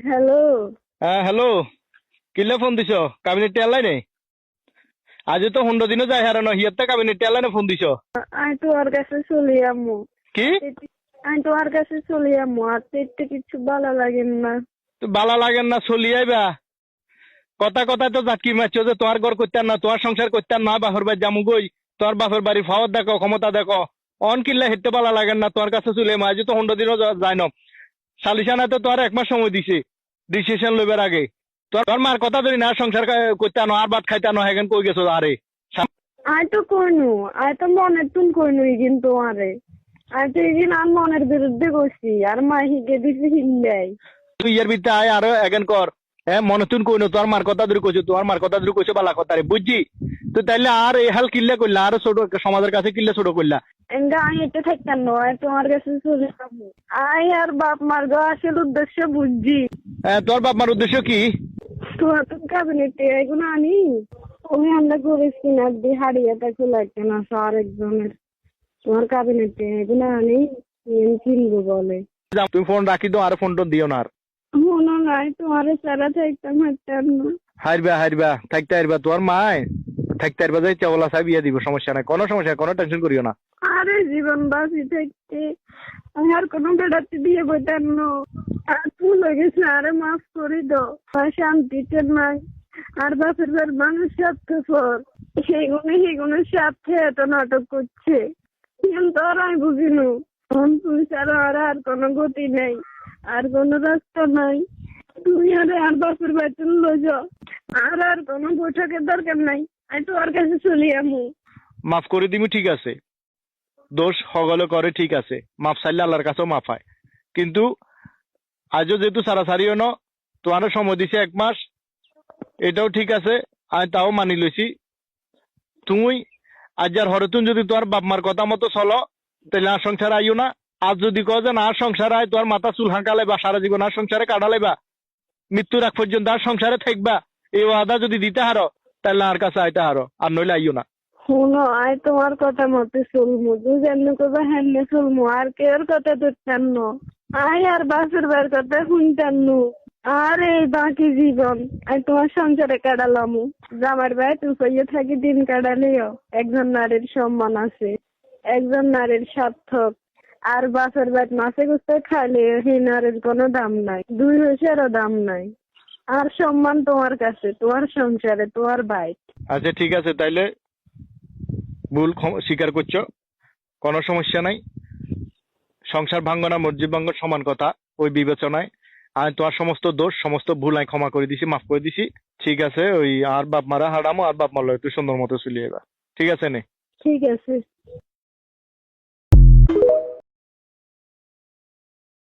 Hello. হ্যাঁ hello, কিলে phone দিছ? কাবিনেট টেলাই নেই আজ তো 15 দিনও যায় হারানো হিয়াতে কাবিনেট টেলাই ফোন দিছ আমি তোমার কাছে চলে যাবো। কি? আমি তোমার কাছে চলে যাবো, আর তো একটু কিছু ভালো লাগে না। তো বালা লাগেন না চলি আইবা? কথা কথা তো জাটকি মারছো যে তোমার ঘর করতেন না, তোমার সংসার করতেন না, বাপের বাড়ি জামু গই, তোমার বাপের বাড়ি ফাওয়ার দেখো, ক্ষমতা দেখো, অন কিল্লা হেঁটে বালা লাগেন না তোমার কাছে চলে আজ তো 15 দিনও যায় না। সালিশানা তো তোমার 1 মাস সময় দিছে ডিসিশন লইবার আগে। তোর মার কথা ধরি না সংসার করতে আনো আর ভাত খাইতে আনো হেগেন কই গেছো আরে? আমি তো কইনু, আমি তো মনের তুন কইনু ইগিন তোমারে। আমি তো ইগিন আর মনের বিরুদ্ধে করছি, আর মা হিগে দিছে হিল্লাই। তুই এর ভিতরে আয় আরো এগেন কর। হ্যাঁ মনে তুন কইনো তোর মার কথা ধরে কইছো, তোমার মার কথা ধরে কইছো বালা কথা রে বুঝছি। তো তাইলে আর এই হাল কিল্লা করলা, আরো ছোট সমাজের কাছে কিল্লা ছোট করলা। এঙ্গা আমি এটা থাকতাম নয়, তোমার কাছে চলে যাবো। আই আর বাপ মার গো আসল উদ্দেশ্য বুঝছি। হ্যাঁ তোর বাপ মার উদ্দেশ্য কি? তোমার তো কাবিনেটে এগুলো আনি, ওই আমরা করেছি না দিয়ে হারিয়েটা খোলা কেন আর একজনের। তোমার কাবিনেটে এগুলো আনি কিনবো বলে। তুমি ফোন রাখি দাও, আর ফোন টোন দিও না আর। মনে নাই তোমার সারা থাকতাম হাঁটতাম না। হারবা হারবা থাকতে হারবা, তোমার মায় থাকতে হারবা যাই চাওলা সাহেব বিয়ে দিব, সমস্যা নাই, কোনো সমস্যা, কোনো টেনশন করিও না। আরে জীবন বাসি থাকতে আমি আর কোনো বেড়াতে দিয়ে বইতাম না। আর ভুল হয়ে গেছে, আরে মাফ করে দাও। আর শান্তিতে নাই, আর বাপের বাড়ির মানুষ স্বার্থপর, সেগুলো স্বার্থে এত নাটক করছে। কিন্তু আর আমি বুঝিনি তুমি ছাড়া আর কোনো গতি নেই, আর কোনো রাস্তা নাই। তুমি আর বাপের বাড়িতে লই যাও, আর কোনো বৈঠকের দরকার নাই। আমি তোমার কাছে চলে যাবো। মাফ করে দিবি ঠিক আছে, দোষ হগলে করে ঠিক আছে, মাফ চাইলে আল্লাহর কাছেও মাফ হয়। কিন্তু আজও যেহেতু সারাসারিও ন, তোমারও সময় দিছে 1 মাস, এটাও ঠিক আছে, আমি তাও মানি লইছি। তুমি আজ আর হরতুন যদি তোমার বাপ মার কথা মতো চলো, তাহলে আর সংসার আইও না। আজ যদি কও যে না সংসার আয়, তোমার মাথা চুল হাঁকালে বা সারা জীবন আর সংসারে কাটালে বা মৃত্যুর আগ পর্যন্ত আর সংসারে থাকবা, এই ওয়াদা যদি দিতে হারো তাহলে আর কাছে আইতে হারো, আর নইলে আইও না। শুনো, আয় তোমার কথা মতে চলমু, তুই যেমনি করবা হেমনি চলমু, আর কেউর কথা ধরতাম না। আয় আর বাসের বার কথা শুনতাম নু। আর এই বাকি জীবন আমি তোমার সংসারে কাটালামু। জামার ভাই তুই কইয়ে থাকি দিন কাটালেও একজন নারীর সম্মান আছে, একজন নারীর সার্থক। আর বাসের বাদ মাসে গুছতে খাইলে সেই নারীর কোনো দাম নাই, 2 পয়সারও দাম নাই। আর সম্মান তোমার কাছে, তোমার সংসারে, তোমার ভাই। আচ্ছা ঠিক আছে, তাইলে ভুল স্বীকার করছো, কোনো সমস্যা নাই। সংসার ভাঙ্গ না মসজিদ ভাঙ্গ সমান কথা, ওই বিবেচনায় আমি তোমার সমস্ত দোষ সমস্ত ভুল আমি ক্ষমা করে দিছি, মাফ করে দিছি। ঠিক আছে, ওই আর বাপ মারা হারামো, আর বাপ মারলো একটু সুন্দর মতো চলিয়ে এবার। ঠিক আছে নে? ঠিক আছে।